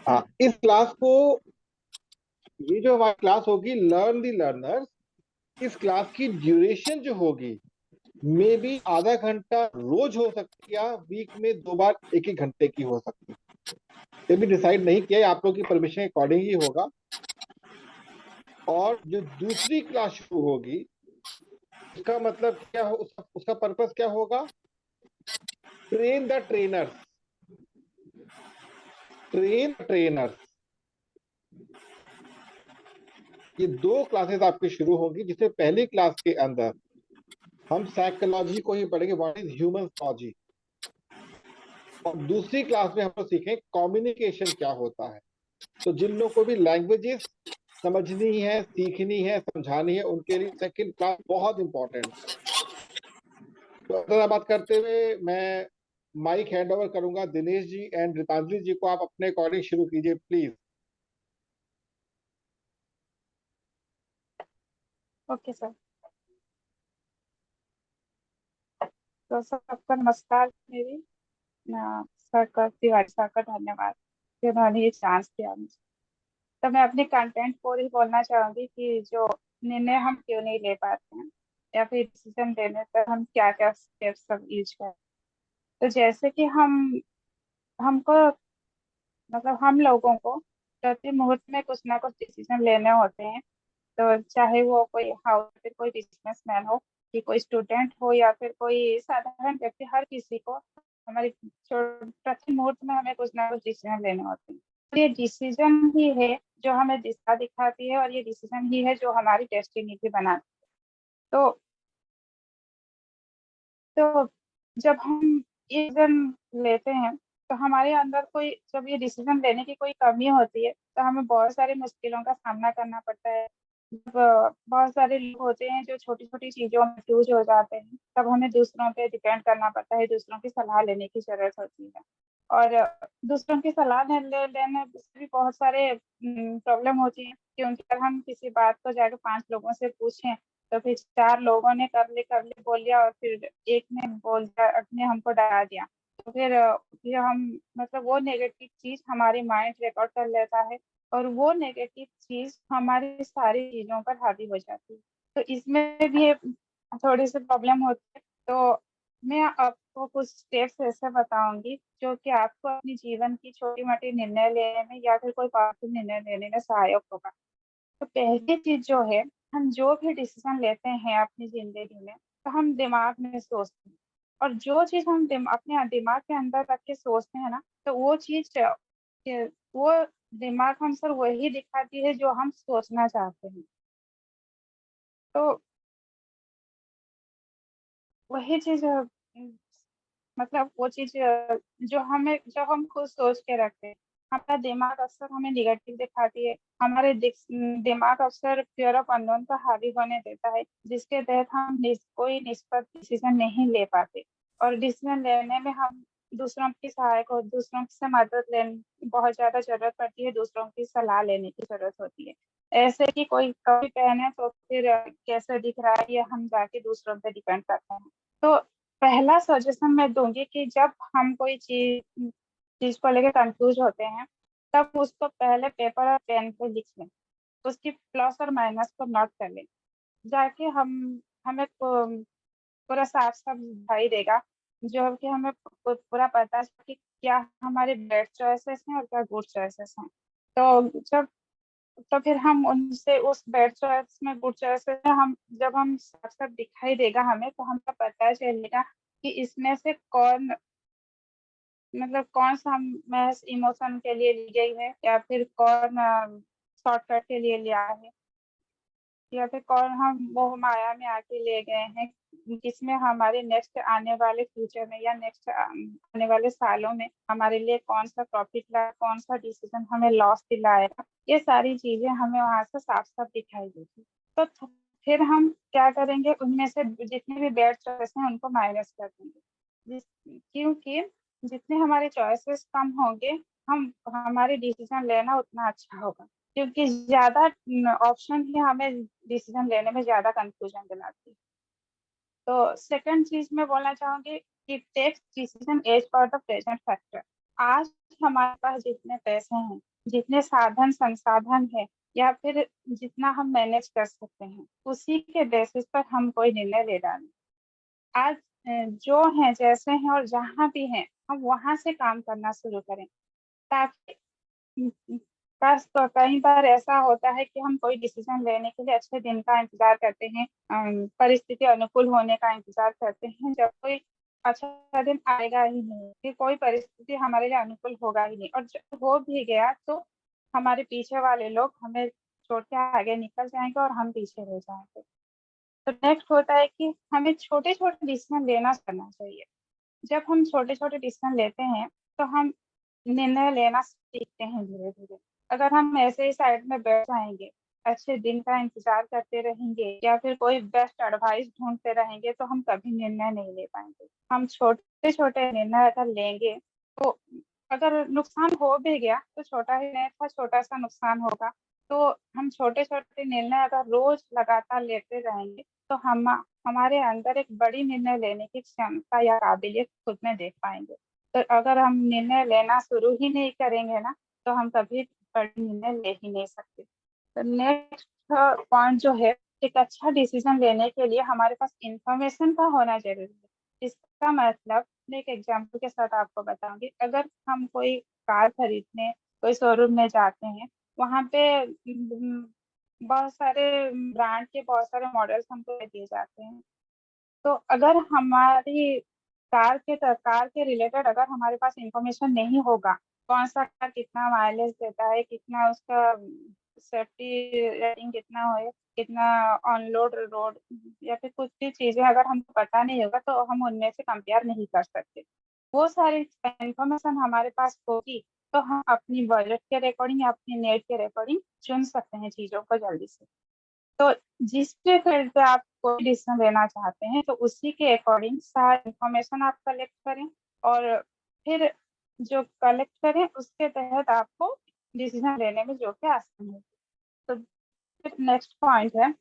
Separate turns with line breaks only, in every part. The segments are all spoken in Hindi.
हाँ, इस क्लास को, ये जो हमारी क्लास होगी लर्न दी लर्नर्स, इस क्लास की ड्यूरेशन जो होगी मे बी आधा घंटा रोज हो सकती है, या वीक में 2 बार 1-1 घंटे की हो सकती है। ये भी डिसाइड नहीं किया है, आप लोग की परमिशन के अकॉर्डिंग ही होगा। और जो दूसरी क्लास शुरू होगी उसका मतलब क्या हो, उसका पर्पस क्या होगा? Train the trainers, train trainers. ये 2 क्लासेस आपकी शुरू होंगी, जिससे पहली क्लास के अंदर हम साइकोलॉजी को ही पढ़ेंगे, व्हाट इज ह्यूमन लॉजी। और दूसरी क्लास में हम लोग सीखें कम्युनिकेशन क्या होता है। तो जिन लोगों को भी लैंग्वेजेस समझनी है, सीखनी है, समझानी है, उनके लिए सेकंड क्लास बहुत इंपॉर्टेंट है। तो अगर बात करते हुए मैं माइक हैंड ओवर करूंगा दिनेश जी एंड रितांजलि जी को, आप अपने अकॉर्डिंग शुरू कीजिए प्लीज।
Okay sir. तो सबका नमस्कार। मेरी सर का, तिवारी सर का धन्यवाद कि उन्होंने ये चांस दिया मुझे। तो मैं अपने कंटेंट को ही बोलना चाहूंगी कि जो निर्णय हम क्यों नहीं ले पाते हैं, या फिर डिसीजन लेने पर हम क्या क्या स्टेप्स सब यूज करें। तो जैसे कि हमको मतलब हम लोगों को प्रति मुहूर्त में कुछ ना कुछ डिसीजन लेने होते हैं। तो चाहे वो कोई हाउस, फिर कोई बिजनेसमैन हो, कि कोई स्टूडेंट हो, या फिर कोई साधारण व्यक्ति, हर किसी को हमारे प्रति मुहूर्त में हमें कुछ ना कुछ डिसीजन लेने होते हैं। तो ये डिसीजन ही है जो हमें दिशा दिखाती है, और ये डिसीजन ही है जो हमारी डेस्टिनी भी बनाती है। तो जब हम ये डिसीजन लेते हैं, तो हमारे अंदर कोई, जब ये डिसीजन लेने की कोई कमी होती है, तो हमें बहुत सारी मुश्किलों का सामना करना पड़ता है। जब बहुत सारे लोग होते हैं जो छोटी छोटी चीजों में फ्यूज हो जाते हैं, तब हमें दूसरों पे डिपेंड करना पड़ता है, दूसरों की सलाह लेने की जरूरत होती है। और दूसरों की सलाह लेने से भी बहुत सारे प्रॉब्लम होती है, क्योंकि अगर हम किसी बात को जाकर 5 लोगों से पूछें, तो फिर 4 लोगों ने कर ले बोल दिया, और फिर एक ने बोल दिया, अपने हमको डरा दिया। तो फिर हम, मतलब वो नेगेटिव चीज हमारी माइंड रिकॉर्ड कर लेता है, और वो नेगेटिव चीज हमारी सारी चीजों पर हावी हो जाती है। तो इसमें भी थोड़ी सी प्रॉब्लम होती है। तो मैं आपको कुछ स्टेप्स ऐसे बताऊंगी जो कि आपको अपनी जीवन की छोटी मोटी निर्णय लेने में, या फिर कोई पावरफुल निर्णय लेने में सहायक होगा। तो पहली चीज जो है, हम जो भी डिसीजन लेते हैं अपनी जिंदगी में, तो हम दिमाग में सोचते हैं। और जो चीज हम अपने दिमाग के अंदर रख के सोचते हैं ना, तो वो चीज, वो दिमाग हम सर वही दिखाती है जो हम सोचना चाहते हैं। तो वही चीज, मतलब वो चीज जो हम खुद सोच के रखते हैं, हमारा दिमाग अक्सर हमें निगेटिव दिखाती है। हमारे दिमाग अक्सर फियर ऑफ अननोन पर हावी होने देता है, जिसके तहत हम कोई निष्पक्ष डिसीजन नहीं ले पाते। और डिसीजन लेने में हम दूसरों की सहायक हो, दूसरों से मदद लेने की बहुत ज्यादा जरूरत पड़ती है, दूसरों की सलाह लेने की जरूरत होती है। ऐसे कि कोई कभी पहने तो फिर कैसे दिख रहा है, ये हम जाके दूसरों पे डिपेंड करते हैं। तो पहला सजेशन मैं दूंगी कि जब हम कोई चीज चीज को लेकर कंफ्यूज होते हैं, तब उसको पहले पेपर और पेन पे लिख लें, उसकी प्लस और माइनस को नोट कर लें। जाके हमें पूरा साफ साफ दिखाई देगा, जो कि हमें पूरा पता है कि क्या हमारे बैड चॉइसेस हैं और क्या गुड चॉइसेस हैं। तो फिर हम उनसे, उस बैड चॉइस में, गुड चॉइस में, हम जब हम साफ साफ दिखाई देगा हमें, तो हमें पता चलेगा कि इसमें से कौन, मतलब कौन सा हम महज इमोशन के लिए ली गई है, या फिर कौन शॉर्टकट के लिए लिया है, या फिर कौन हम मोह माया में आके ले गए हैं, जिसमें हमारे नेक्स्ट आने वाले फ्यूचर में, या नेक्स्ट आने वाले सालों में हमारे लिए कौन सा प्रॉफिट ला, कौन सा डिसीजन हमें लॉस दिलाएगा। ये सारी चीजें हमें वहां से साफ साफ दिखाई देती। तो फिर हम क्या करेंगे, उनमें से जितने भी बैड चॉइस हैं उनको माइनस कर देंगे। क्योंकि जितने हमारे चॉइसेस कम होंगे, हम हमारे डिसीजन लेना उतना अच्छा होगा। क्योंकि ज्यादा ऑप्शन ही हमें डिसीजन लेने में ज्यादा कंफ्यूजन दिलाती है। तो सेकंड चीज मैं बोलना चाहूंगी कि take decision as per the present factor. आज हमारे पास जितने पैसे हैं, जितने साधन संसाधन है, या फिर जितना हम मैनेज कर सकते हैं, उसी के बेसिस पर हम कोई निर्णय ले डालें। आज जो हैं जैसे हैं और जहाँ भी हैं, हम वहां से काम करना शुरू करें, ताकि बस तो कई बार ऐसा होता है कि हम कोई डिसीजन लेने के लिए अच्छे दिन का इंतजार करते हैं, परिस्थिति अनुकूल होने का इंतजार करते हैं, जब कोई अच्छा दिन आएगा ही नहीं, कि कोई परिस्थिति हमारे लिए अनुकूल होगा ही नहीं, और जब हो भी गया तो हमारे पीछे वाले लोग हमें छोड़ के आगे निकल जाएंगे और हम पीछे रह जाएंगे। तो नेक्स्ट होता है कि हमें छोटे छोटे डिसीजन लेना करना चाहिए। जब हम छोटे छोटे डिसीजन लेते हैं तो हम निर्णय लेना सीखते हैं धीरे धीरे। अगर हम ऐसे ही साइड में बैठ जाएंगे, अच्छे दिन का इंतजार करते रहेंगे, या फिर कोई बेस्ट एडवाइस ढूंढते रहेंगे, तो हम कभी निर्णय नहीं ले पाएंगे। हम छोटे छोटे निर्णय अगर लेंगे तो अगर नुकसान हो भी गया तो छोटा ही नहीं था, छोटा सा नुकसान होगा। तो हम छोटे छोटे निर्णय अगर रोज लगातार लेते रहेंगे तो हम हमारे अंदर एक बड़ी निर्णय लेने की क्षमता या काबिलियत खुद में देख पाएंगे। तो अगर हम निर्णय लेना शुरू ही नहीं करेंगे ना, तो हम कभी बड़े निर्णय ले ही नहीं सकते। तो नेक्स्ट पॉइंट जो है, एक अच्छा डिसीजन लेने के लिए हमारे पास इंफॉर्मेशन का होना जरूरी है। इसका मतलब मैं एक एग्जाम्पल के साथ आपको बताऊंगी। अगर हम कोई कार खरीदने कोई शोरूम में जाते हैं, वहां पे बहुत सारे ब्रांड के बहुत सारे मॉडल्स हमको दिए जाते हैं। तो अगर हमारी कार के रिलेटेड अगर हमारे पास इंफॉर्मेशन नहीं होगा, कौन सा कार कितना माइलेज देता है, कितना उसका सेफ्टी रेटिंग कितना है, कितना ऑन रोड रोड, या फिर कुछ भी चीजें अगर हमको पता नहीं होगा, तो हम उनमें से कंपेयर नहीं कर सकते। वो सारी इंफॉर्मेशन हमारे पास होगी तो हम अपनी बजट के अकॉर्डिंग या अपनी नेट के अकॉर्डिंग चुन सकते हैं चीजों को जल्दी से। तो जिस भी फील्ड पे आप कोई डिसीजन लेना चाहते हैं, तो उसी के अकॉर्डिंग सारी इंफॉर्मेशन आप कलेक्ट करें, और फिर जो कलेक्ट करें उसके तहत आपको डिसीजन लेने में जो कि आसान है। तो फिर नेक्स्ट पॉइंट है,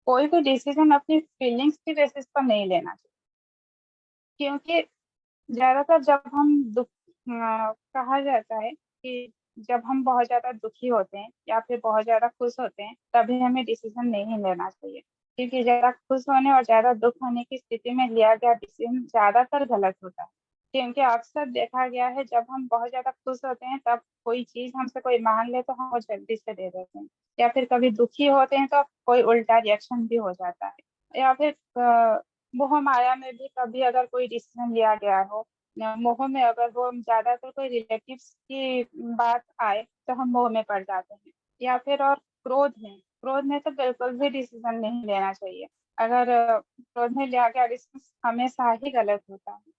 कोई भी डिसीजन अपनी फीलिंग्स की बेसिस पर नहीं लेना चाहिए। क्योंकि ज्यादातर जब हम कहा जाता है कि जब हम बहुत ज्यादा दुखी होते हैं या फिर बहुत ज्यादा खुश होते हैं, तभी हमें डिसीजन नहीं लेना चाहिए। क्योंकि ज्यादा खुश होने और ज्यादा दुख होने की स्थिति में लिया गया डिसीजन ज्यादातर गलत होता है। क्योंकि अक्सर देखा गया है, जब हम बहुत ज्यादा खुश होते हैं तब कोई चीज हमसे कोई मांग ले तो हम वो जल्दी से दे देते हैं, या फिर कभी दुखी होते हैं तो कोई उल्टा रिएक्शन भी हो जाता है, या फिर मोह माया में भी कभी अगर कोई डिसीजन लिया गया हो, मोह में अगर वो ज्यादातर कोई रिलेटिव्स की बात आए तो हम मोह में पड़ जाते हैं। या फिर और क्रोध में तो बिल्कुल भी डिसीजन नहीं लेना चाहिए। अगर क्रोध में लिया गया डिसीजन हमेशा ही गलत होता है।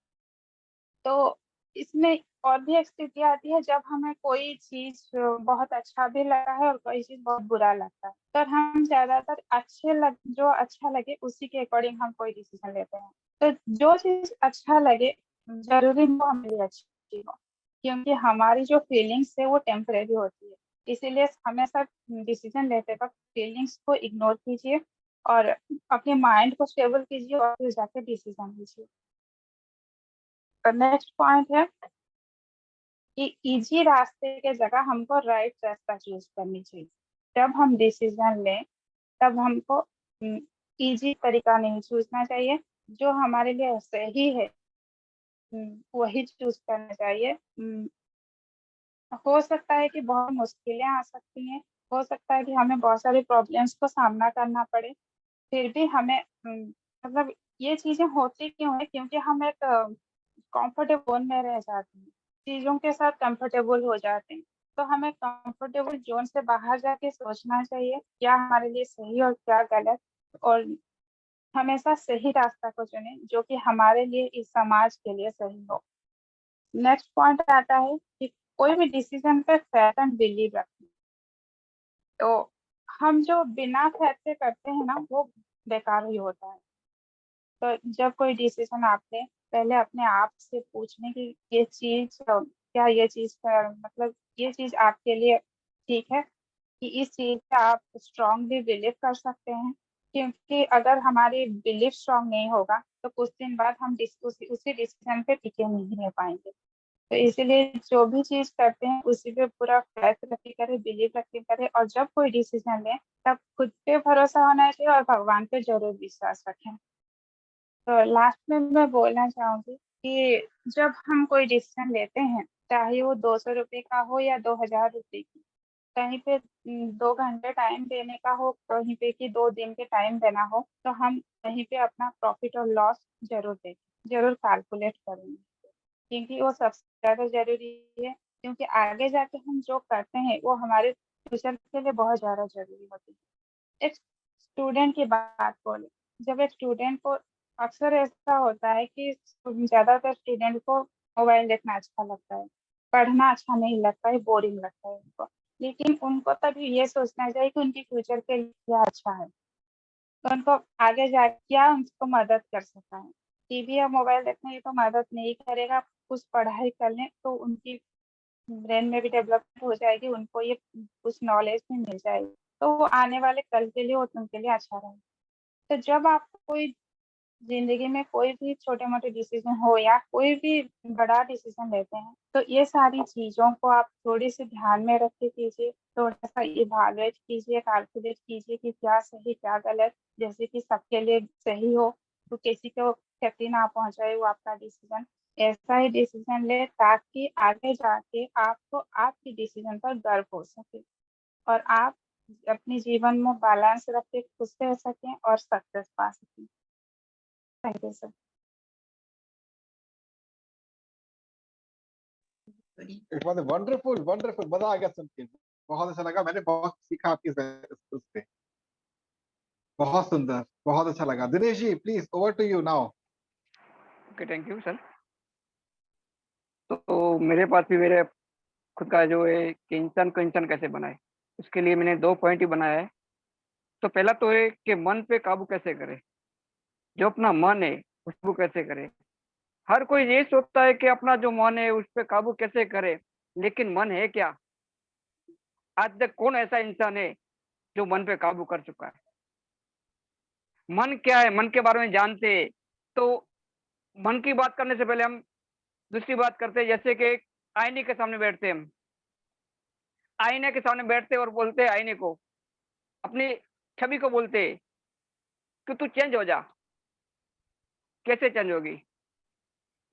तो इसमें और भी एक स्थिति आती है जब हमें कोई चीज बहुत अच्छा भी लगा है और कोई चीज बहुत बुरा लगता है, तो हम ज्यादातर जो अच्छा लगे उसी के अकॉर्डिंग हम कोई डिसीजन लेते हैं। तो जो चीज अच्छा लगे, जरूरी वो हमारे लिए अच्छी हो, क्योंकि हमारी जो फीलिंग्स है वो टेम्परेरी होती है। इसीलिए हमेशा डिसीजन लेते वक्त फीलिंग्स को इग्नोर कीजिए और अपने माइंड को स्टेबल कीजिए और फिर जाके डिसीजन लीजिए। तो नेक्स्ट पॉइंट है कि इजी रास्ते के जगह हमको राइट रास्ता चूज करनी चाहिए। जब हम डिसीजन लें तब हमको इजी तरीका नहीं चूजना चाहिए, जो हमारे लिए सही है वही चूज करना चाहिए। हो सकता है कि बहुत मुश्किलें आ सकती हैं, हो सकता है कि हमें बहुत सारे प्रॉब्लम्स को सामना करना पड़े, फिर भी हमें मतलब ये चीजें होती क्यों है, क्योंकि हम एक कंफर्टेबल जोन में रह जाते हैं, चीजों के साथ कंफर्टेबल हो जाते हैं। तो हमें कंफर्टेबल जोन से बाहर जाके सोचना चाहिए क्या हमारे लिए सही और क्या गलत, और हमेशा सही रास्ता को चुने जो कि हमारे लिए इस समाज के लिए सही हो। नेक्स्ट पॉइंट आता है कि कोई भी डिसीजन पे फेथ एंड बिलीव रखें। तो हम जो बिना फेथ से करते हैं ना, वो बेकार ही होता है। तो जब कोई डिसीजन आप लें, पहले अपने आप से पूछने की ये चीज क्या ये चीज का मतलब ये चीज आपके लिए ठीक है, कि इस चीज पे आप स्ट्रांगली बिलीव कर सकते हैं। क्योंकि अगर हमारी बिलीफ स्ट्रांग नहीं होगा तो कुछ दिन बाद हम उसी डिसीजन पे टिके नहीं रह पाएंगे। तो इसीलिए जो भी चीज करते हैं उसी पे पूरा फेथ रख के करें, बिलीव रख के करें, और जब कोई डिसीजन लें तब खुद पे भरोसा होना चाहिए और भगवान पे जरूर विश्वास रखें। तो लास्ट में मैं बोलना चाहूंगी कि जब हम कोई डिसीजन लेते हैं, चाहे वो 200 रुपये का हो या 2000 रुपये की, कहीं पे 2 घंटे टाइम देने का हो, कहीं पे कि 2 दिन के टाइम देना हो, तो हम कहीं पे अपना प्रॉफिट और लॉस जरूर देखें, जरूर कैलकुलेट करेंगे, क्योंकि वो सबसे ज्यादा जरूरी है। क्योंकि आगे जाके हम जो करते हैं वो हमारे फ्यूचर के लिए बहुत ज्यादा जरूरी होती है। एक स्टूडेंट की बात बोले, जब एक स्टूडेंट को, अक्सर ऐसा होता है कि ज्यादातर स्टूडेंट को मोबाइल देखना अच्छा लगता है, पढ़ना अच्छा नहीं लगता है, बोरिंग लगता है उनको। लेकिन उनको तभी ये सोचना चाहिए कि उनकी फ्यूचर के लिए क्या अच्छा है, तो उनको आगे जा क्या उनको मदद कर सकता है। टीवी या मोबाइल देखना ये तो मदद नहीं करेगा, कुछ पढ़ाई कर लें तो उनकी ब्रेन में भी डेवलपमेंट हो जाएगी, उनको ये कुछ नॉलेज भी मिल जाएगी, तो वो आने वाले कल के लिए और उनके लिए अच्छा रहेगा। तो जब आप कोई जिंदगी में कोई भी छोटे मोटे डिसीजन हो या कोई भी बड़ा डिसीजन लेते हैं, तो ये सारी चीजों को आप थोड़ी सी ध्यान में रख के कीजिए, थोड़ा सा इvaluate कीजिए, कैलकुलेट कीजिए कि क्या सही क्या गलत, जैसे कि सबके लिए सही हो, तो किसी को क्षति ना पहुंचाए वो आपका डिसीजन। ऐसा ही डिसीजन ले ताकि आगे जाके आपको आपके डिसीजन पर गर्व हो सके और आप अपने जीवन में बैलेंस रख के खुश रह सकें और सक्सेस पा सकें। Thank you sir.
It was wonderful wonderful, मजा आ गया सुन के, बहुत अच्छा लगा, मैंने बहुत सीखा आपकी उससे, बहुत सुंदर, बहुत अच्छा लगा। Dinesh ji please over to you now.
Okay, thank you sir. तो मेरे पास भी मेरे खुद का जो है कि इंसान को इंसान कैसे बनाए, उसके लिए मैंने 2 पॉइंट ही बनाया है। तो पहला तो है कि मन पे काबू कैसे करें, जो अपना मन है उसको कैसे करें। हर कोई ये सोचता है कि अपना जो मन है उस पे काबू कैसे करे, लेकिन मन है क्या? आज तक कौन ऐसा इंसान है जो मन पे काबू कर चुका है? मन क्या है, मन के बारे में जानते हैं तो मन की बात करने से पहले हम दूसरी बात करते हैं। जैसे कि एक आईने के सामने बैठते हैं, हम आईने के सामने बैठते हैं और बोलते हैं आईने को, अपनी छवि को बोलते हैं कि तू चेंज हो जा। कैसे चेंज होगी?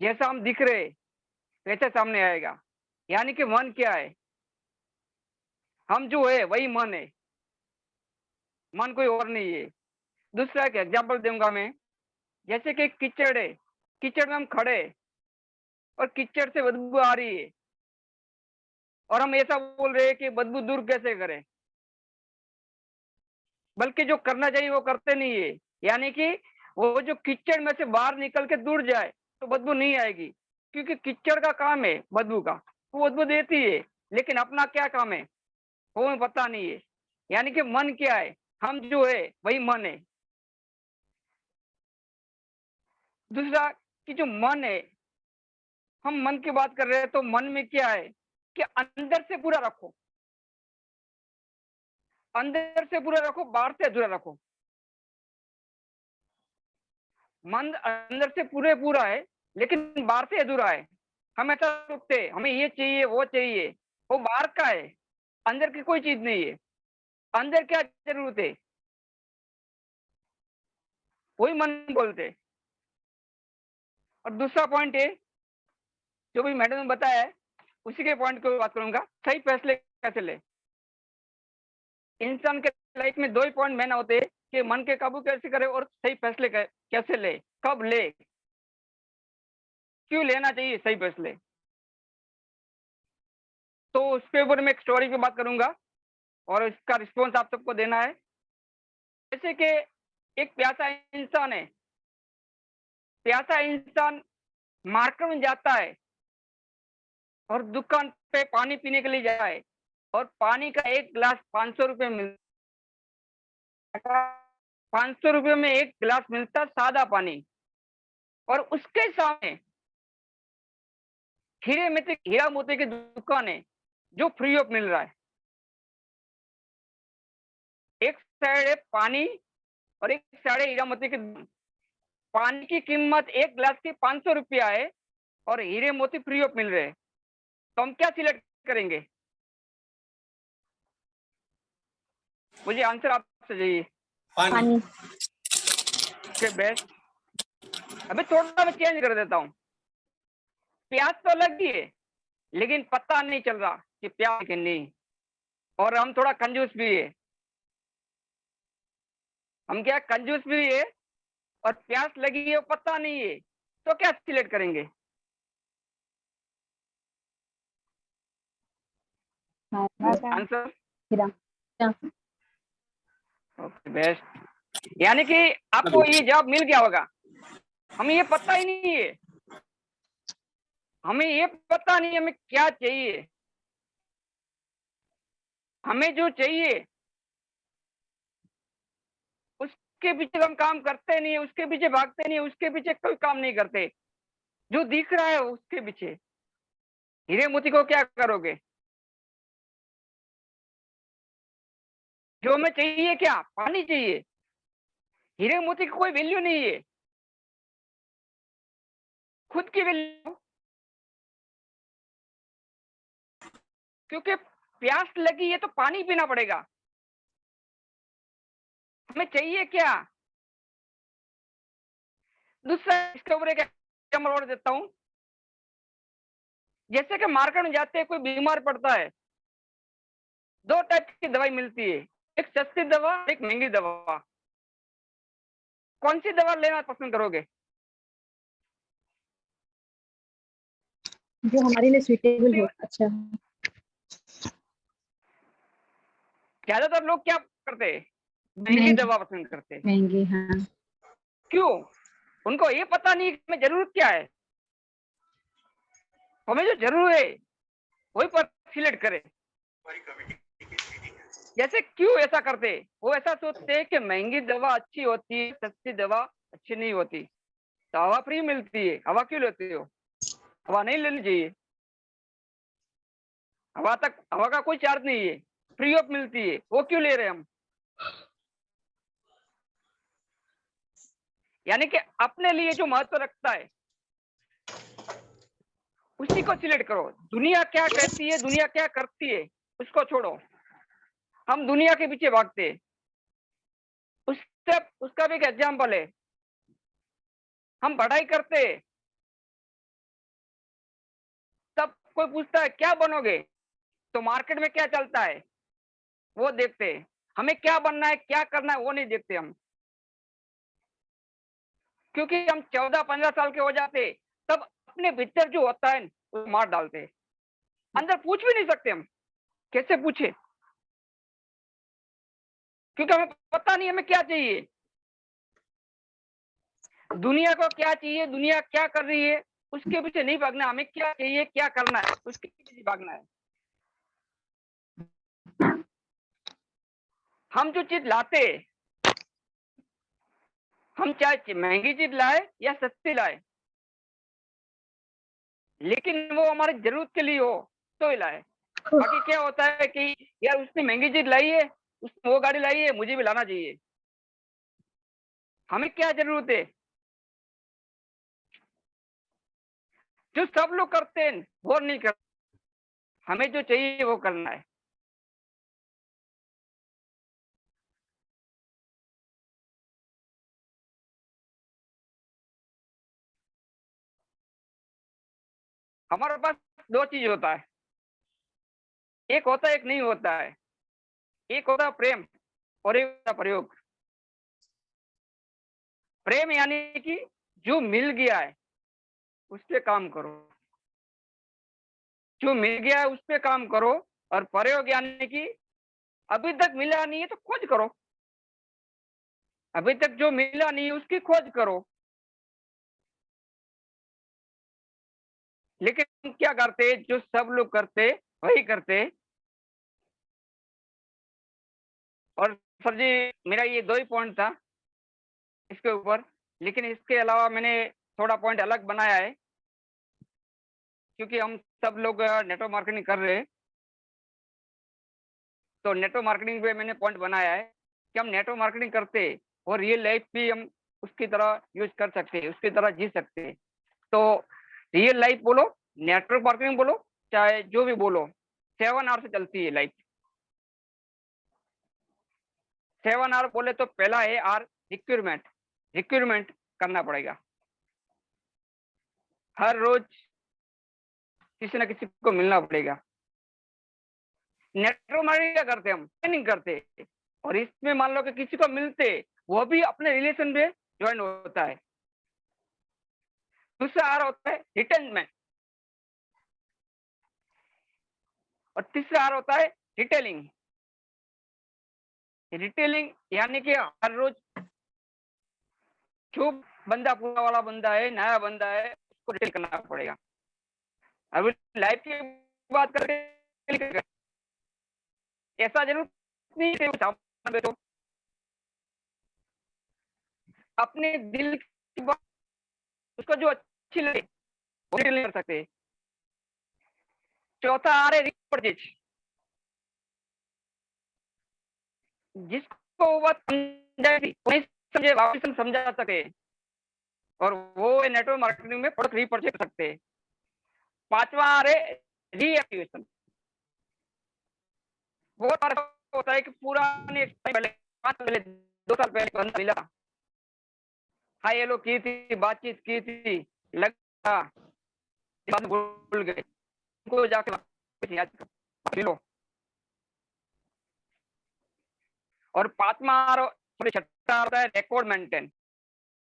जैसा हम दिख रहे वैसे सामने आएगा। यानी कि मन क्या है? हम जो है वही मन है, मन कोई और नहीं है। दूसरा एक एग्जाम्पल दूंगा मैं। जैसे कि कीचड़ है, कीचड़ में हम खड़े हैं और कीचड़ से बदबू आ रही है और हम ऐसा बोल रहे हैं कि बदबू दूर कैसे करें, बल्कि जो करना चाहिए वो करते नहीं है। यानी कि वो जो कीचड़ में से बाहर निकल के दूर जाए तो बदबू नहीं आएगी, क्योंकि कीचड़ का काम है बदबू का, वो बदबू देती है, लेकिन अपना क्या काम है वो हमें पता नहीं है। यानी कि मन क्या है, हम जो है वही मन है। दूसरा कि जो मन है, हम मन की बात कर रहे हैं तो मन में क्या है कि अंदर से पूरा रखो, अंदर से पूरा रखो, बाहर से अधूरा रखो। मन अंदर से पूरे पूरा है लेकिन बाहर से अधूरा है। हम ऐसा सोचते हैं हमें ये चाहिए वो चाहिए, वो बाहर का है, अंदर की कोई चीज नहीं है। अंदर क्या जरूरत है वही मन बोलते। और दूसरा पॉइंट है जो भी मैडम ने बताया है उसी के पॉइंट को बात करूंगा, सही फैसले कैसे ले। इंसान के लाइफ में 2 ही पॉइंट मेन होते हैं कि मन के काबू कैसे करे और सही फैसले कैसे ले, कब ले, क्यों लेना चाहिए सही फैसले। तो उसके ऊपर मैं एक स्टोरी की बात करूंगा और इसका रिस्पॉन्स आप सबको देना है। जैसे कि एक प्यासा इंसान है, प्यासा इंसान मार्केट में जाता है और दुकान पे पानी पीने के लिए जाए और पानी का एक गिलास 500 रुपये मिलता, 500 रुपये में एक गिलास मिलता सादा पानी, और उसके सामने हीरा मोती की दुकान है जो फ्री ऑफ मिल रहा है। एक साइड है पानी और एक साइड है हीरा मोती की। पानी की कीमत एक गिलास की 500 रुपया है और हीरे मोती फ्री ऑफ मिल रहे हैं। तो हम क्या सिलेक्ट करेंगे? मुझे आंसर आपसे चाहिए।
पानी।
Okay best. अभी थोड़ा मैं चेंज कर देता हूँ। प्यास तो लगी है लेकिन पता नहीं चल रहा कि प्यास है कि नहीं, और हम थोड़ा कंजूस भी है। हम क्या कंजूस भी है और प्यास लगी है पता नहीं है, तो क्या सिलेक्ट करेंगे? आंसर
हीरा।
Okay best. यानी कि आपको ये जवाब मिल गया होगा। हमें ये पता ही नहीं है, हमें ये पता नहीं हमें क्या चाहिए। हमें जो चाहिए उसके पीछे हम काम करते नहीं है, उसके पीछे भागते नहीं है, उसके पीछे कोई काम नहीं करते। जो दिख रहा है उसके पीछे। हीरे मोती को क्या करोगे? जो हमें चाहिए क्या? पानी चाहिए। हीरे मोती की कोई वैल्यू नहीं है, खुद की वैल्यू। क्योंकि प्यास लगी है तो पानी पीना पड़ेगा। हमें चाहिए क्या? दूसरा इसके ऊपर एक एग्जाम्पल और देता हूं। जैसे कि मार्केट में जाते हैं, कोई बीमार पड़ता है, दो टाइप की दवाई मिलती है, एक सस्ती दवा, एक महंगी दवा। कौन सी दवा लेना पसंद करोगे?
जो हमारे लिए सुइटेबल हो। अच्छा।
ज्यादातर लोग क्या करते हैं? महंगी
महंगी।
दवा पसंद करते हैं।
महंगी, हाँ।
क्यों? उनको ये पता नहीं कि हमें जरूरत क्या है। हमें जो जरूरत है वही पर सिलेक्ट करे। जैसे क्यों ऐसा करते? वो ऐसा सोचते हैं कि महंगी दवा अच्छी होती है, सस्ती दवा अच्छी नहीं होती। तो हवा फ्री मिलती है, हवा क्यों लेते हो? हवा नहीं लेनी चाहिए। हवा का कोई चार्ज नहीं है, फ्री ऑफ मिलती है, वो क्यों ले रहे हैं हम? यानी कि अपने लिए जो महत्व रखता है उसी को सिलेक्ट करो। दुनिया क्या कहती है, दुनिया क्या करती है, उसको छोड़ो। हम दुनिया के पीछे भागते हैं। उसका भी एक एग्जाम्पल है। हम पढ़ाई करते हैं, तब कोई पूछता है क्या बनोगे, तो मार्केट में क्या चलता है वो देखते हैं। हमें क्या बनना है, क्या करना है, वो नहीं देखते हम। क्योंकि हम 14-15 साल के हो जाते तब अपने भीतर जो होता है वो मार डालते। अंदर पूछ भी नहीं सकते हम। कैसे पूछे? क्योंकि हमें पता नहीं हमें क्या चाहिए, दुनिया को क्या चाहिए, दुनिया क्या कर रही है, उसके पीछे नहीं भागना। हमें क्या चाहिए, क्या करना है, उसके पीछे भागना है। हम जो चीज लाते, हम चाहे महंगी चीज लाए या सस्ती लाए, लेकिन वो हमारी जरूरत के लिए हो तो ही लाए। बाकी क्या होता है कि यार उसने महंगी चीज लाई है, उसने वो गाड़ी लाई है, मुझे भी लाना चाहिए। हमें क्या जरूरत है? जो सब लोग करते हैं वो नहीं करते। हमें जो चाहिए वो करना है। हमारे पास दो चीज होता है, एक होता है एक नहीं होता है। एक होता है प्रेम और एक होता है प्रयोग। प्रेम यानी कि जो मिल गया है उस पे काम करो, जो मिल गया है उस पे काम करो। और प्रयोग यानी कि अभी तक मिला नहीं है तो खोज करो, अभी तक जो मिला नहीं है उसकी खोज करो। लेकिन हम क्या करते, जो सब लोग करते वही करते। और सर जी मेरा ये दो ही पॉइंट था इसके ऊपर, लेकिन इसके अलावा मैंने थोड़ा पॉइंट अलग बनाया है। क्योंकि हम सब लोग नेटवर्क मार्केटिंग कर रहे हैं, तो नेटवर्क मार्केटिंग पे मैंने पॉइंट बनाया है कि हम नेटवर्क मार्केटिंग करते हैं और रियल लाइफ भी हम उसकी तरह यूज कर सकते हैं, उसकी तरह जी सकते हैं। तो रियल लाइफ बोलो, नेटवर्क मार्केटिंग बोलो, चाहे जो भी बोलो, 7 आवर से चलती है लाइफ। 7 आवर बोले तो पहला है आर रिक्वायरमेंट, रिक्वायरमेंट करना पड़ेगा। हर रोज किसी ना किसी को मिलना पड़ेगा। नेटवर्क मार्केटिंग क्या करते हम, ट्रेनिंग करते, और इसमें मान लो कि किसी को मिलते, वो भी अपने रिलेशन में ज्वाइन होता है। दूसरा आर होता है रिटेनमेंट, और तीसरा आर होता है रिटेलिंग। रिटेलिंग यानी कि हर रोज जो बंदा पूरा वाला बंदा है, नया बंदा है, उसको रिटेल करना पड़ेगा। अब लाइफ की बात करके ऐसा जरूर नहीं है सामान बेचो, अपने दिल की बात उसको जो अच्छी लगे वो रिटेल नहीं कर सकते। चौथा आ रहा है रिपर्चेज, जिसको वो बात समझाएगी वही समझे, वापस समझा सके, और वो नेटवर्क मार्केटिंग में प्रोडक्ट रीपरचेज कर सकते हैं। पांचवा आ रहा है रीएक्टिवेशन। वो होता है कि पुराने पहले 5 साल पहले 2 साल पहले बंदा मिला, हाय हेलो की थी, बातचीत की थी, लगा भूल गए, उनको जाके याद लो। और छठा होता है रिकॉर्ड मेंटेन।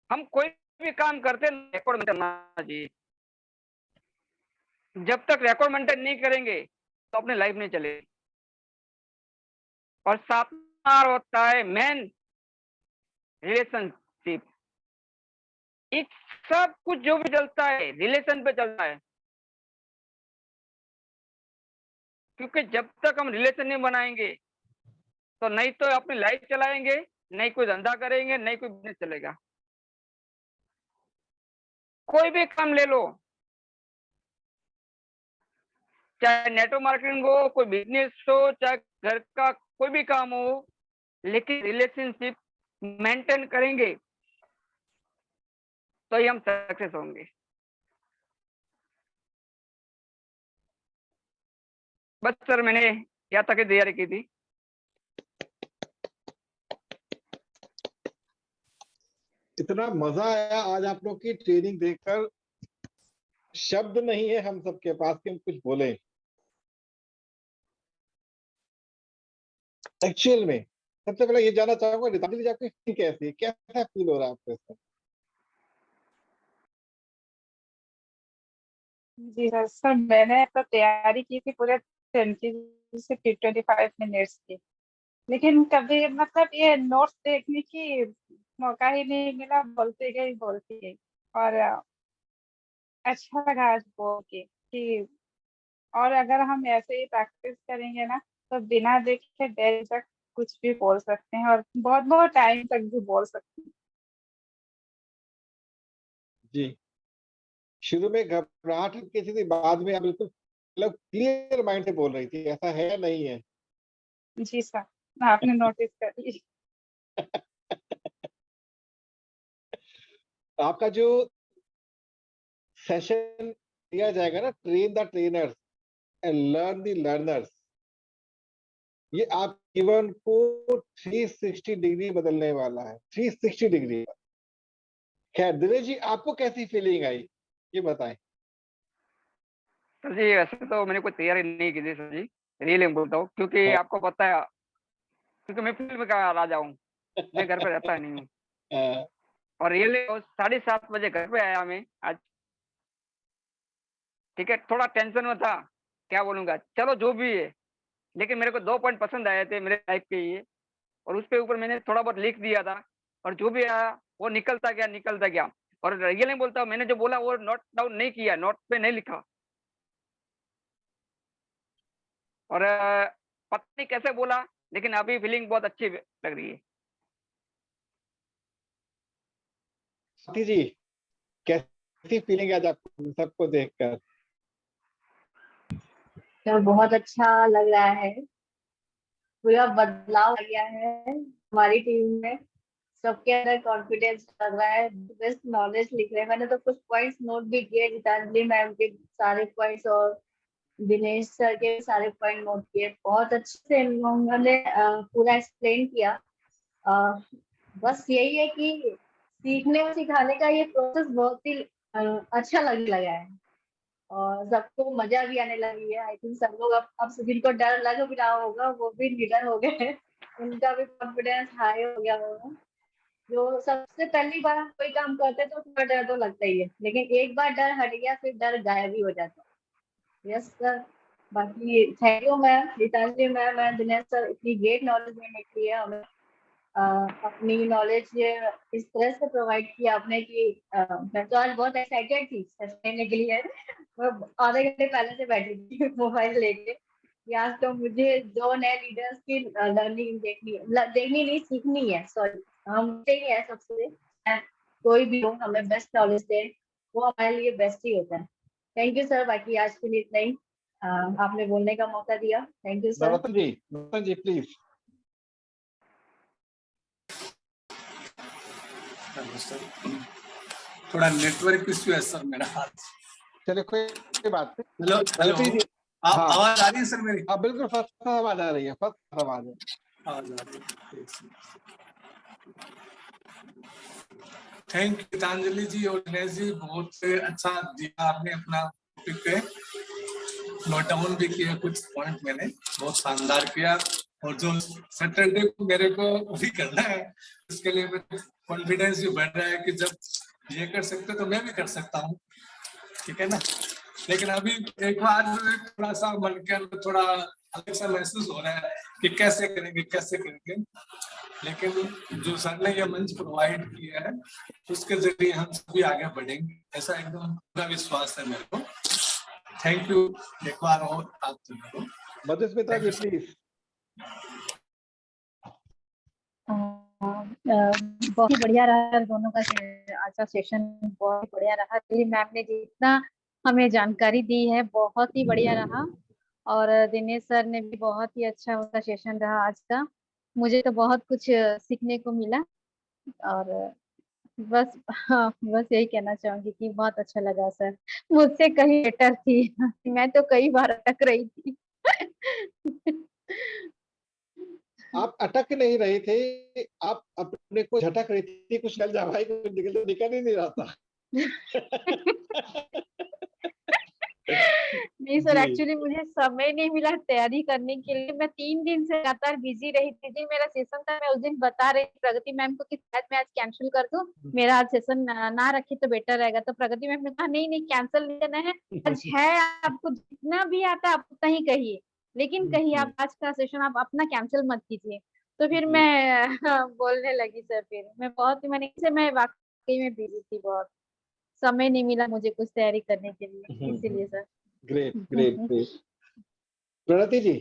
हम कोई भी काम करते हैं रिकॉर्ड मेंटेन करना चाहिए। जब तक रिकॉर्ड मेंटेन नहीं करेंगे तो अपनी लाइफ नहीं चलेगी। और सातवां होता है मेन रिलेशनशिप। इस सब कुछ जो भी चलता है रिलेशन पे चलता है, क्योंकि जब तक हम रिलेशन नहीं बनाएंगे तो नहीं तो अपनी लाइफ चलाएंगे, नहीं कोई धंधा करेंगे, नहीं कोई बिजनेस चलेगा। कोई भी काम ले लो, चाहे नेटवर्क मार्केटिंग हो, कोई बिजनेस हो, चाहे घर का कोई भी काम हो, लेकिन रिलेशनशिप मेंटेन करेंगे तो ही हम सक्सेस होंगे। बस सर, मैंने यहाँ तक की तैयारी की थी।
इतना मजा आया आज आप लोग की ट्रेनिंग देखकर, शब्द नहीं है हम सबके पास कि हम कुछ बोले। एक्चुअल में सबसे पहले ये जानना चाहूंगा, रितांजलि जी आपकी फील कैसी है, कैसा फील हो रहा है आपको इसमें?
जी सर, सर मैंने तो तैयारी की थी पूरे 20 से 25 मिनट्स की, लेकिन कभी मतलब ये नोट्स देखने की मौका ही नहीं मिला, बोलते गई। और अच्छा लगा आज बोल के कि, और अगर हम ऐसे ही प्रैक्टिस करेंगे ना तो बिना देखे डेल तक कुछ भी बोल सकते हैं, और बहुत बहुत टाइम तक भी बोल सकते हैं।
जी, शुरू में घबराहट की थी, बाद में आप बिल्कुल मतलब क्लियर माइंड से बोल रही थी, ऐसा है नहीं है?
जी सर, आपने नोटिस कर ली।
आपका जो सेशन दिया जाएगा ना, train the trainers and learn the learners, ये आप जीवन को 360 डिग्री बदलने वाला है, 360 डिग्री। खैर दिनेश जी, आपको कैसी फीलिंग आई ये बताएं।
सर जी, वैसे तो मैंने कोई तैयारी नहीं की थी सर जी, रियली बोलता हूँ, क्योंकि
हाँ,
आपको पता है, क्योंकि मैं फिल्म का राजा हूँ, मैं घर पे रहता नहीं हूँ।
हाँ,
और रियली 7:30 बजे घर पे आया मैं आज। ठीक है, थोड़ा टेंशन में था, क्या बोलूंगा, चलो जो भी है, लेकिन मेरे को 2 पॉइंट पसंद आए थे मेरे लाइफ के ये, और उसके ऊपर मैंने थोड़ा बहुत लिख दिया था, और जो भी आया वो निकलता गया। और रियली बोलता हूँ, मैंने जो बोला वो नोट डाउन नहीं किया, नोट पे नहीं लिखा। और पता नहीं कैसे बोला, लेकिन अभी फीलिंग बहुत अच्छी लग रही है।
स्वाति जी, कैसी फीलिंग है आज आपको सबको देखकर?
तो बहुत अच्छा लग रहा है। पूरा बदलाव आ गया है हमारी टीम में। सबके अंदर कॉन्फिडेंस लग रहा है, बेस्ट नॉलेज लिख रहे हैं। मैंने तो कुछ पॉइंट्स नोट भी किए, गीतांजलि मैम के सारे पॉइंट्स, और दिनेश सर के सारे पॉइंट नोट किए, बहुत अच्छे से इन लोगों ने पूरा एक्सप्लेन किया। बस यही है कि सीखने और सिखाने का ये प्रोसेस बहुत ही अच्छा लगने लगा है और सबको मजा भी आने लगी है। आई थिंक सब लोग अब जिनको डर लग भी रहा होगा वो भी निडर हो गए हैं, उनका भी कॉन्फिडेंस हाई हो गया होगा। जो सबसे पहली बार हम कोई काम करते हैं तो थोड़ा डर तो लगता ही है, लेकिन एक बार डर हट गया फिर डर गायब ही हो जाता है। Yes sir. बाकी thank you ma'am, Gitanjali ma'am and Dinesh sir, इतनी ग्रेट नॉलेज देने के लिए हमें। अपनी नॉलेज इस तरह से प्रोवाइड किया आपने कि मैं तो आज बहुत एक्साइटेड थी लेने के लिए। मैं आधे घंटे पहले से बैठी थी मोबाइल लेके कि आज तो मुझे दो नए लीडर्स की लर्निंग देखनी नहीं, सीखनी है। सॉरी, हम ही है सबसे, कोई भी हो हमें बेस्ट नॉलेज दे वो हमारे लिए बेस्ट ही होता है। Thank you sir. बाकी आज के लिए इतना ही, आपने बोलने का मौका दिया, thank you sir.
Narottam ji please.
थोड़ा नेटवर्क इश्यू है सर मेरा हाथ।
चलिए कोई बात नहीं।
हेलो हेलो,
हाँ
आवाज आ रही है सर मेरी?
हाँ बिल्कुल, फर्स्ट आवाज आ रही है, फर्स्ट आवाज है।
थैंक यू गीतांजलि जी और दिनेश जी, बहुत अच्छा दिया आपने अपना टॉपिक पे, नोट डाउन भी किया कुछ पॉइंट मैंने, बहुत शानदार किया। और जो सैटरडे को मेरे को भी करना है उसके लिए मेरा कॉन्फिडेंस भी बढ़ रहा है कि जब ये कर सकते तो मैं भी कर सकता हूँ, ठीक है ना। लेकिन अभी एक बार थोड़ा सा मन के अंदर थोड़ा अलग सा महसूस हो रहा है कि कैसे करेंगे। लेकिन जो सर ने ये मंच प्रोवाइड किया है उसके जरिए हम सभी आगे बढ़ेंगे, ऐसा एकदम पूरा विश्वास है मेरे को। थैंक यू एक बार और आप सबको।
मधुस्मिता जी प्लीज।
बहुत ही बढ़िया रहा दोनों का आज का सेशन, बहुत ही बढ़िया रहा। दिल्ली मैम ने जितना हमें जानकारी दी है बहुत ही बढ़िया रहा, और दिनेश सर ने भी बहुत ही अच्छा उनका सेशन रहा आज का। मुझे तो बहुत कुछ सीखने को मिला, और बस हाँ, बस यही कहना चाहूंगी कि बहुत अच्छा लगा सर, मुझसे कहीं बेटर थी मैं तो कई बार अटक रही थी
आप अटक नहीं रहे थे, आप अपने को झटक रही थी, कुछ निकल जा भाई, कुछ निकल ही नहीं रहा था
नहीं सर, एक्चुअली मुझे समय नहीं मिला तैयारी करने के लिए। मैं 3 दिन से लगातार बिजी रही थी। जिस दिन मेरा सेशन था मैं उस दिन बता रही थी प्रगति मैम को कि शायद मैं आज कैंसिल कर दूं, मेरा आज सेशन ना रखी तो बेटर रहेगा। तो प्रगति मैम ने कहा नहीं नहीं कैंसिल नहीं करना है, आज है, आपको जितना भी आता है आप उतना ही कहिए, लेकिन कहिए आप आज का सेशन आप अपना कैंसिल मत कीजिए। तो फिर मैं बोलने लगी सर, फिर मैं बहुत ही मैं वाकई में बिजी थी, बहुत समय नहीं मिला मुझे कुछ तैयारी करने के लिए, इसीलिए sir.
Great great great. Pranati ji.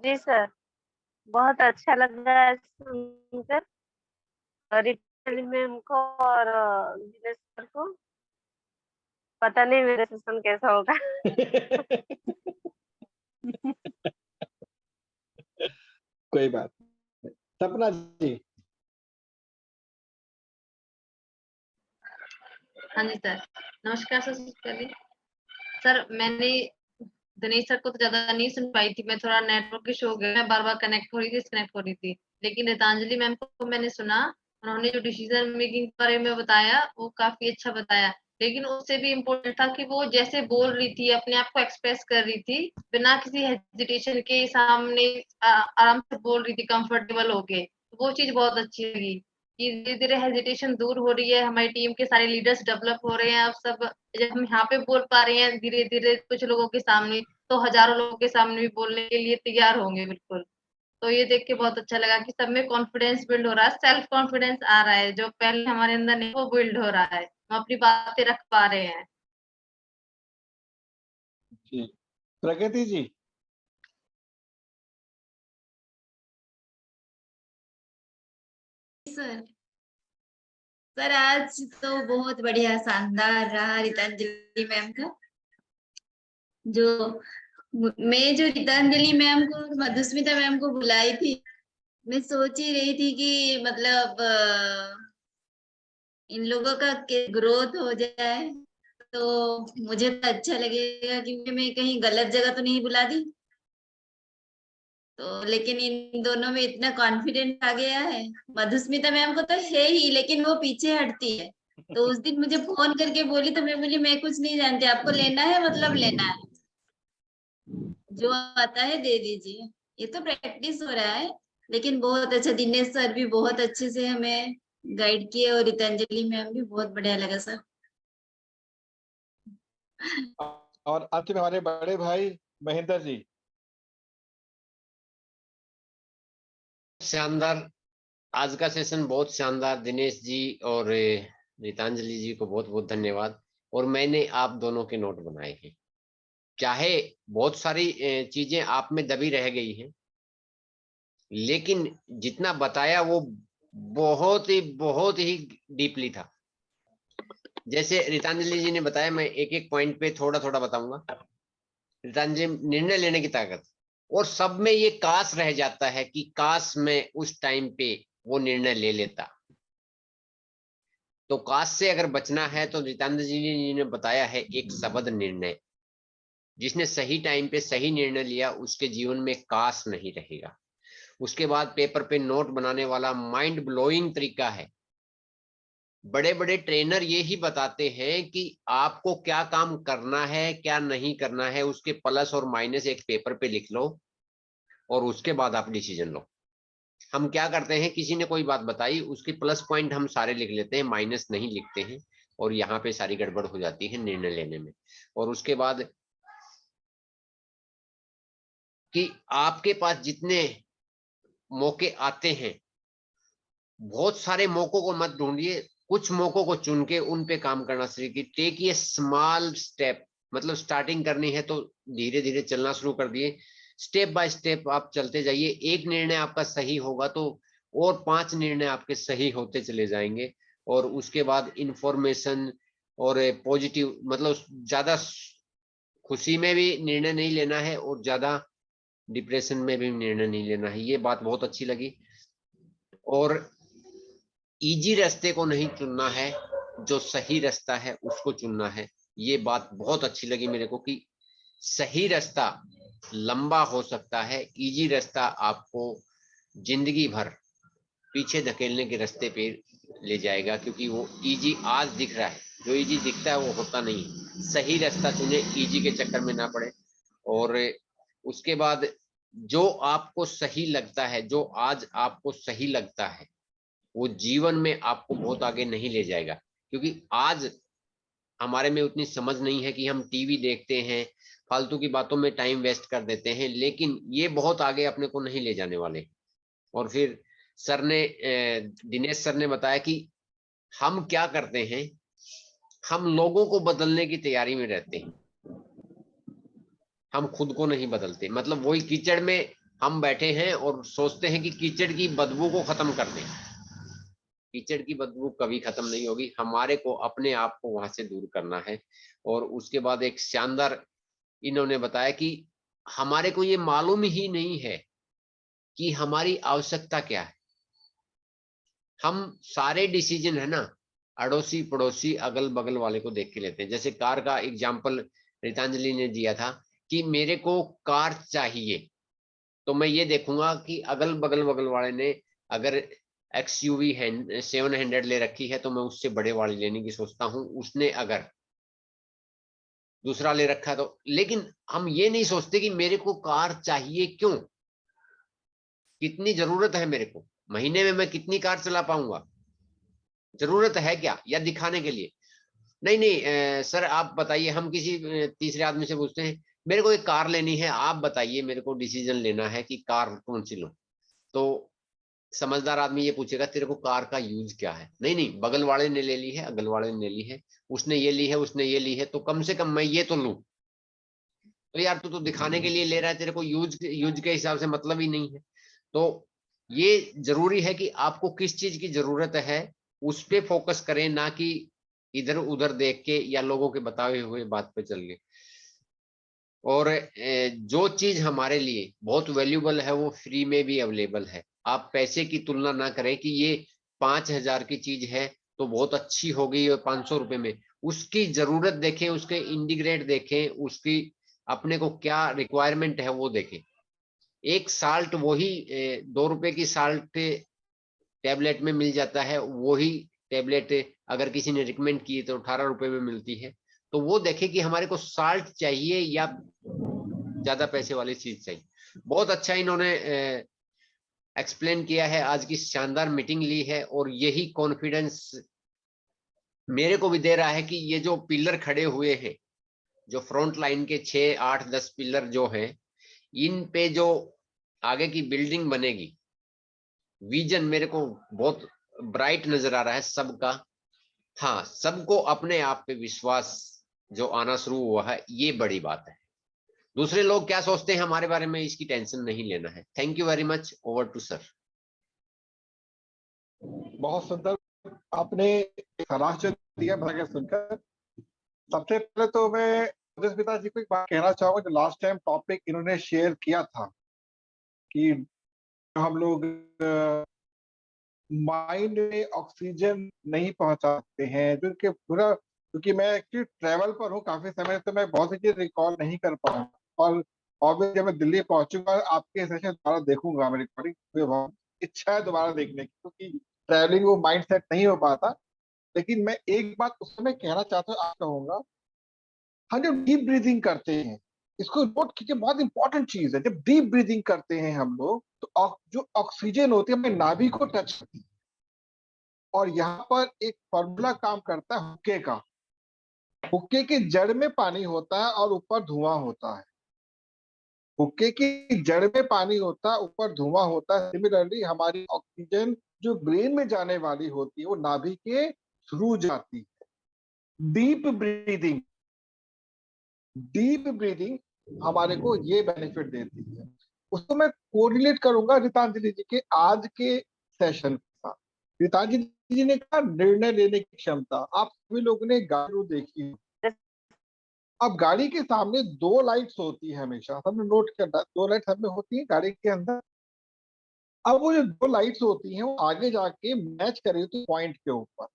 जी सर, बहुत अच्छा लगा सुनकर रिटर्न मैम को और दिनेश सर को। पता नहीं मेरा सेशन कैसा होगा
कोई बात नहीं। सपना जी।
हाँ जी सर, नमस्कार सर। सर मैंने दिनेश सर को तो ज्यादा नहीं सुन पाई थी, मैं थोड़ा नेटवर्क इशू हो गया, मैं बार बार कनेक्ट हो रही थी, डिस्कनेक्ट हो रही थी। लेकिन गीतांजलि मैम को मैंने सुना, उन्होंने जो डिसीजन मेकिंग के बारे में बताया वो काफी अच्छा बताया। लेकिन उससे भी इम्पोर्टेंट था कि वो जैसे बोल रही थी, अपने आप को एक्सप्रेस कर रही थी, बिना किसी हेजिटेशन के सामने आराम से बोल रही थी, कंफर्टेबल होके। वो चीज बहुत अच्छी लगी कि धीरे धीरे हेजिटेशन दूर हो रही है, हमारी टीम के सारे लीडर्स डेवलप हो रहे हैं। अब सब जब हम यहाँ पे बोल पा रहे हैं धीरे धीरे कुछ लोगों के सामने, तो हजारों लोगों के सामने भी बोलने के लिए तैयार होंगे बिल्कुल। तो ये देख के बहुत अच्छा लगा कि सब में कॉन्फिडेंस बिल्ड हो रहा है, सेल्फ कॉन्फिडेंस आ रहा है, जो पहले हमारे अंदर नहीं वो बिल्ड हो रहा है, हम अपनी बातें रख पा रहे हैं।
जी प्रगति जी।
सर सर आज तो बहुत बढ़िया शानदार रहा गीतांजलि मैम का। मैं जो गीतांजलि मैम को मधुस्मिता मैम को बुलाई थी, मैं सोच ही रही थी कि मतलब इन लोगों का ग्रोथ हो जाए तो मुझे तो अच्छा लगेगा, क्योंकि मैं कहीं गलत जगह तो नहीं बुला दी। तो लेकिन इन दोनों में इतना कॉन्फिडेंस आ गया है। मधुस्मिता मैम को तो है ही, लेकिन वो पीछे हटती है। तो उस दिन मुझे फोन करके बोली, तो मैं बोली मैं कुछ नहीं जानती, आपको लेना है मतलब लेना है, जो आता है दे दीजिए। ये तो प्रैक्टिस हो रहा है। लेकिन बहुत अच्छा, दिनेश सर भी बहुत अच्छे से हमें गाइड किए, और रितंजलि मैम भी बहुत बढ़िया लगा सर।
और अंत में हमारे बड़े भाई महेंद्र जी।
शानदार, आज का सेशन बहुत शानदार। दिनेश जी और रितांजलि जी को बहुत बहुत धन्यवाद। और मैंने आप दोनों के नोट बनाए हैं, चाहे बहुत सारी चीजें आप में दबी रह गई हैं, लेकिन जितना बताया वो बहुत ही डीपली था। जैसे रितांजलि जी ने बताया, मैं एक एक पॉइंट पे थोड़ा थोड़ा बताऊंगा। रितांजलि, निर्णय लेने की ताकत, और सब में ये काश रह जाता है कि काश मैं उस टाइम पे वो निर्णय ले लेता। तो काश से अगर बचना है तो रितांजलि जी ने बताया है एक शब्द निर्णय। जिसने सही टाइम पे सही निर्णय लिया उसके जीवन में काश नहीं रहेगा। उसके बाद पेपर पे नोट बनाने वाला माइंड ब्लोइंग तरीका है। बड़े बड़े ट्रेनर ये ही बताते हैं कि आपको क्या काम करना है क्या नहीं करना है, उसके प्लस और माइनस एक पेपर पे लिख लो और उसके बाद आप डिसीजन लो। हम क्या करते हैं, किसी ने कोई बात बताई, उसके प्लस पॉइंट हम सारे लिख लेते हैं, माइनस नहीं लिखते हैं, और यहाँ पे सारी गड़बड़ हो जाती है निर्णय लेने में। और उसके बाद कि आपके पास जितने मौके आते हैं, बहुत सारे मौकों को मत ढूंढिए, कुछ मौकों को चुन के उन पे काम करना शुरू कीजिए। टेक ये स्मॉल स्टेप, मतलब स्टार्टिंग करनी है तो धीरे धीरे चलना शुरू कर दिए, स्टेप बाय स्टेप आप चलते जाइए। एक निर्णय आपका सही होगा तो और 5 निर्णय आपके सही होते चले जाएंगे। और उसके बाद इंफॉर्मेशन और पॉजिटिव, मतलब ज्यादा खुशी में भी निर्णय नहीं लेना है और ज्यादा डिप्रेशन में भी निर्णय नहीं लेना है। ये बात बहुत अच्छी लगी। और इजी रास्ते को नहीं चुनना है, जो सही रास्ता है उसको चुनना है। ये बात बहुत अच्छी लगी मेरे को कि सही रास्ता लंबा हो सकता है, इजी रास्ता आपको जिंदगी भर पीछे धकेलने के रास्ते पे ले जाएगा, क्योंकि वो इजी आज दिख रहा है, जो इजी दिखता है वो होता नहीं। सही रास्ता चुने, इजी के चक्कर में ना पड़े। और उसके बाद जो आपको सही लगता है, जो आज आपको सही लगता है, वो जीवन में आपको बहुत आगे नहीं ले जाएगा। क्योंकि आज हमारे में उतनी समझ नहीं है कि हम टीवी देखते हैं, फालतू की बातों में टाइम वेस्ट कर देते हैं, लेकिन ये बहुत आगे अपने को नहीं ले जाने वाले। और फिर सर ने, दिनेश सर ने बताया कि हम क्या करते हैं, हम लोगों को बदलने की तैयारी में रहते हैं, हम खुद को नहीं बदलते। मतलब वही कीचड़ में हम बैठे हैं और सोचते हैं कि कीचड़ की बदबू को खत्म कर दें। कीचड़ की बदबू कभी खत्म नहीं होगी, हमारे को अपने आप को वहां से दूर करना है। और उसके बाद एक शानदार इन्होंने बताया कि हमारे को ये मालूम ही नहीं है कि हमारी आवश्यकता क्या है। हम सारे डिसीजन है ना अड़ोसी पड़ोसी अगल बगल वाले को देख के लेते हैं। जैसे कार का एग्जाम्पल रितांजलि ने दिया था कि मेरे को कार चाहिए, तो मैं ये देखूंगा कि अगल बगल वाले ने अगर XUV 700 ले रखी है तो मैं उससे बड़े वाली लेने की सोचता हूँ। उसने अगर दूसरा ले रखा तो, लेकिन हम ये नहीं सोचते कि मेरे को कार चाहिए क्यों, कितनी जरूरत है मेरे को, महीने में मैं कितनी कार चला पाऊंगा, जरूरत है क्या, या दिखाने के लिए। नहीं नहीं सर आप बताइए, हम किसी तीसरे आदमी से पूछते हैं मेरे को एक कार लेनी है, आप बताइए मेरे को डिसीजन लेना है कि कार कौन सी लूं। तो समझदार आदमी ये पूछेगा तेरे को कार का यूज क्या है। नहीं नहीं, बगल वाले ने ले ली है, अगल वाले ने ली है, उसने ये ली है, उसने ये ली है, तो कम से कम मैं ये तो लूं। तो यार तू तो दिखाने के लिए ले रहा है, तेरे को यूज के हिसाब से मतलब ही नहीं है। तो ये जरूरी है कि आपको किस चीज की जरूरत है उस पे फोकस करें, ना कि इधर उधर देख के या लोगों के बताए हुए बात पे चल गए। और जो चीज हमारे लिए बहुत वैल्यूबल है वो फ्री में भी अवेलेबल है। आप पैसे की तुलना ना करें कि ये 5,000 की चीज है तो बहुत अच्छी हो गई 500 रुपए में। उसकी जरूरत देखें, उसके इंटीग्रेट देखें, उसकी अपने को क्या रिक्वायरमेंट है वो देखें। एक साल्ट वही 2 रुपए की साल्ट टेबलेट में मिल जाता है, वही टेबलेट अगर किसी ने रिकमेंड की तो 18 रुपए में मिलती है। तो वो देखें कि हमारे को साल्ट चाहिए या ज्यादा पैसे वाली चीज चाहिए। बहुत अच्छा इन्होंने एक्सप्लेन किया है, आज की शानदार मीटिंग ली है, और यही कॉन्फिडेंस मेरे को भी दे रहा है कि ये जो पिलर खड़े हुए हैं, जो फ्रंट लाइन के 6, 8, 10 पिलर जो हैं, इन पे जो आगे की बिल्डिंग बनेगी, विजन मेरे को बहुत ब्राइट नजर आ रहा है सबका। हाँ, सबको अपने आप पे विश्वास जो आना शुरू हुआ है, ये बड़ी बात है। दूसरे लोग क्या सोचते हैं हमारे बारे में, इसकी टेंशन नहीं लेना है। Thank you very much. Over to sir.
बहुत सुंदर आपने सारांश दिया भला सुनकर। सबसे पहले तो मैं मधुस्मिता जी को एक बात कहना चाहूंगा, जो लास्ट टाइम टॉपिक इन्होंने शेयर किया था कि हम लोग माइंड में ऑक्सीजन नहीं पहुंचाते हैं, जो कि पूरा, क्योंकि मैं एक्चुअली ट्रैवल पर हूँ काफी समय, तो मैं बहुत सी चीज रिकॉल नहीं कर पाऊंगा। और ऑब्वियसली जब मैं दिल्ली पहुंचूंगा आपके सेशन दोबारा देखूंगा, मेरी रिकॉर्डिंग मुझे बहुत इच्छा है दोबारा देखने की, क्योंकि ट्रैवलिंग वो माइंड सेट नहीं हो पाता। लेकिन मैं एक बात उस समय कहना चाहता हूँ, आप कहूंगा, हम जब डीप ब्रीदिंग करते हैं, इसको नोट कीजिए, बहुत इंपॉर्टेंट चीज है। जब डीप ब्रीदिंग करते हैं हम लोग, तो जो ऑक्सीजन होती है हमें नाभि को टच करती है, और यहाँ पर एक फॉर्मूला काम करता है हुक्के का। हुक्के की जड़ में पानी होता है और ऊपर धुआं होता है। हुक्के की जड़ में पानी होता है, ऊपर धुआं होता है। सिमिलरली हमारी ऑक्सीजन जो ब्रेन में जाने वाली होती है, वो नाभि के थ्रू जाती है। डीप ब्रीदिंग हमारे को ये बेनिफिट देती है। उसको मैं कोरिलेट करूंगा रितांजलि जी के आज के सेशन के साथ। रितांजलि जी ने कहा निर्णय लेने की क्षमता। आप सभी लोगों ने गाड़ी देखी है। अब गाड़ी के सामने 2 लाइट्स होती है, हमेशा हमने नोट करना, 2 लाइट्स हमें होती है गाड़ी के अंदर। अब वो जो 2 लाइट्स होती हैं, वो आगे जाके मैच करे तो पॉइंट के ऊपर,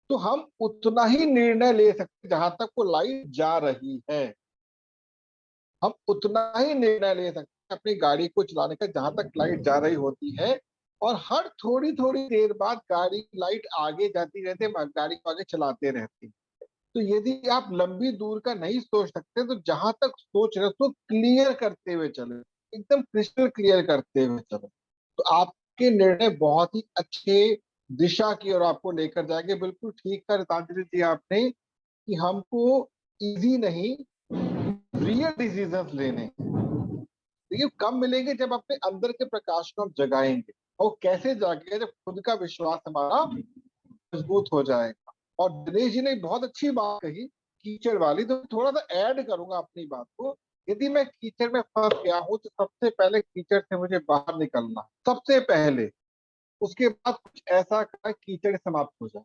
तो हम उतना ही निर्णय ले सकते जहां तक वो लाइट जा रही है। हम उतना ही निर्णय ले सकते हैं अपनी गाड़ी को चलाने का जहां तक लाइट जा रही होती है। और हर थोड़ी थोड़ी देर बाद गाड़ी लाइट आगे जाती रहती है, गाड़ी को आगे चलाते रहती है। तो यदि आप लंबी दूर का नहीं सोच सकते, तो जहां तक सोच रहे हो तो क्लियर करते हुए चले, एकदम क्रिस्टल क्लियर करते हुए चले, तो आपके निर्णय बहुत ही अच्छे दिशा की ओर आपको लेकर जाएंगे। बिल्कुल ठीक है रितांजलि जी आपने, कि हमको इजी नहीं रियल डिसीजन लेने। देखिए कब मिलेंगे, जब अपने अंदर के प्रकाश को हम जगाएंगे। और कैसे जागेगा, जब खुद का विश्वास हमारा मजबूत हो जाएगा। और दिनेश जी ने बहुत अच्छी बात कही कीचड़ वाली, तो थोड़ा सा ऐड करूंगा अपनी बात को। यदि मैं कीचड़ में फंस गया हूं, तो सबसे पहले कीचड़ से मुझे बाहर निकलना, सबसे पहले। उसके बाद कुछ ऐसा करना कीचड़ समाप्त हो जाए,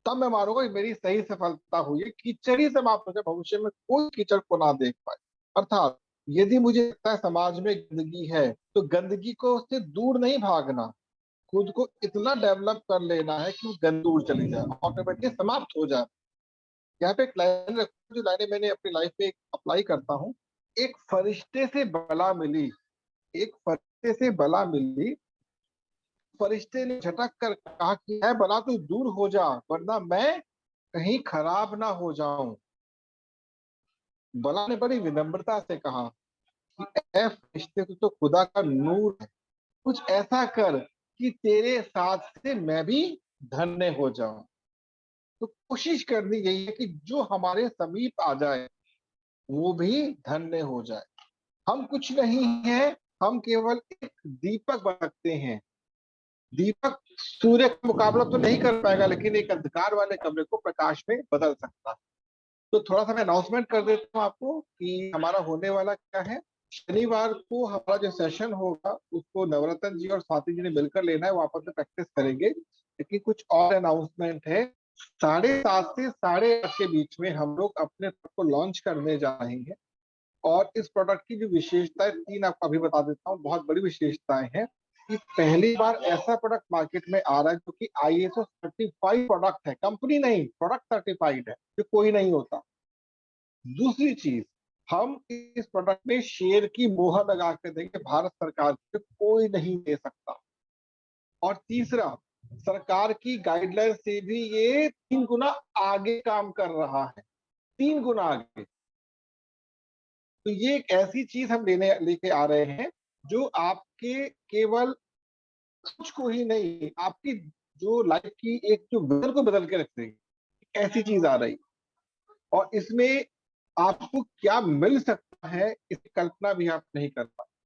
तब मैं मानूंगा कि मेरी सही सफलता हुई है। कीचड़ ही समाप्त हो जाए, भविष्य में कोई कीचड़ को ना देख पाए। अर्थात यदि मुझे लगता है समाज में गंदगी है, तो गंदगी को उससे दूर नहीं भागना, खुद को इतना डेवलप कर लेना है कि गंदगी दूर चली जाए, ऑटोमेटिक समाप्त हो जाए। यहाँ पे एक लाइन रखो, जो लाइनें मैंने अपनी लाइफ में अप्लाई करता हूँ। एक फरिश्ते से बला मिली, एक फरिश्ते से बला मिली, फरिश्ते ने झटक कर कहा कि है बला तू दूर हो जा, वरना मैं कहीं खराब ना हो जाऊं। बला ने बड़ी विनम्रता से कहा कि ऐ फरिश्ते, तू तो खुदा का नूर है, कुछ ऐसा कर कि तेरे साथ से मैं भी धन्य हो जाऊं। तो कोशिश करनी यही है कि जो हमारे समीप आ जाए वो भी धन्य हो जाए। हम कुछ नहीं है, हम केवल एक दीपक बन सकते हैं। दीपक सूर्य का मुकाबला तो नहीं कर पाएगा, लेकिन एक अंधकार वाले कमरे को प्रकाश में बदल सकता है। तो थोड़ा सा मैं अनाउंसमेंट कर देता हूँ आपको कि हमारा होने वाला क्या है। शनिवार को हमारा जो सेशन होगा, उसको नवरत्न जी और स्वाति जी ने मिलकर लेना है, वापस से प्रैक्टिस करेंगे। लेकिन कुछ और अनाउंसमेंट है। 7:30 से 8:30 के बीच में हम लोग अपने प्रोडक्ट को लॉन्च करने जा रहे हैं। और इस प्रोडक्ट की जो विशेषताएं 3 आपको अभी बता देता हूँ, बहुत बड़ी विशेषताएं हैं। कि पहली बार ऐसा प्रोडक्ट मार्केट में आ रहा है जो कि ISO सर्टिफाइड प्रोडक्ट है, कंपनी नहीं, प्रोडक्ट सर्टिफाइड है, जो कोई नहीं होता। दूसरी चीज, हम इस प्रोडक्ट में शेयर की मोहर लगा के देंगे भारत सरकार से, कोई नहीं दे सकता। और तीसरा, सरकार की गाइडलाइन से भी ये 3 गुना आगे काम कर रहा है, 3 गुना आगे। तो ये एक ऐसी चीज हम लेके आ रहे हैं जो आपके केवल कुछ को ही नहीं, आपकी जो लाइफ की एक जो विजन को बदल के रख देगी, ऐसी चीज आ रही। और इसमें आपको क्या मिल सकता है, इसकी कल्पना भी आप नहीं कर पाते।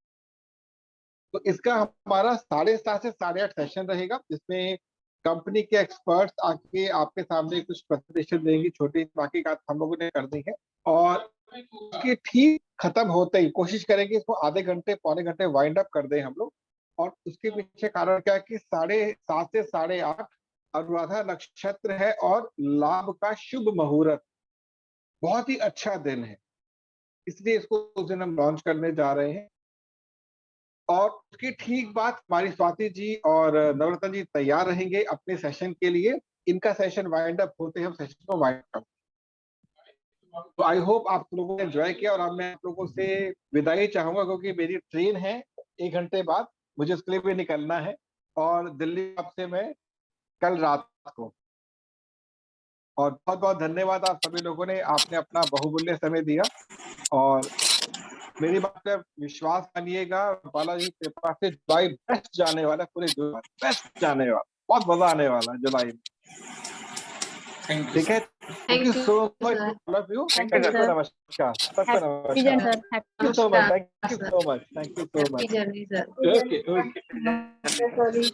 तो इसका हमारा 7:30 से 8:30 सेशन रहेगा, जिसमें कंपनी के एक्सपर्ट्स आके आपके सामने कुछ प्रेजेंटेशन देंगे, छोटी, बाकी का हम लोगों ने कर दी है। और उसके ठीक खत्म होते ही कोशिश करेंगे इसको आधे घंटे, पौने घंटे वाइंड अप कर दें हम लोग। और उसके पीछे कारण क्या है कि 7:30 से 8:30 अनुराधा नक्षत्र है और लाभ का शुभ मुहूर्त, बहुत ही अच्छा दिन है, इसलिए इसको उस दिन हम लॉन्च करने जा रहे हैं। और उसकी ठीक बात हमारी स्वाति जी और नवरत्न जी तैयार रहेंगे अपने सेशन के लिए। इनका सेशन वाइंड अप होते हैं, हम सेशन को वाइंड अप। तो आई होप आप लोगों ने एंजॉय किया। और अब मैं आप लोगों से विदाई चाहूंगा, क्योंकि मेरी ट्रेन है 1 घंटे बाद, मुझे उसके लिए भी निकलना है, और दिल्ली आपसे मैं कल रात को। और बहुत बहुत धन्यवाद आप सभी लोगों ने, आपने अपना बहुमूल्य समय दिया। और मेरी बात पे विश्वास मानिएगा, बालाजी कृपा से जुलाई बेस्ट जाने वाला, पूरे जुलाई बेस्ट जाने वाला, बहुत मजा आने वाला जुलाई में। ठीक है, thank you so much all of you. नमस्कार सबको, नमस्कार, thank you so much, thank you so much, thank you so much. Okay okay.
Sorry.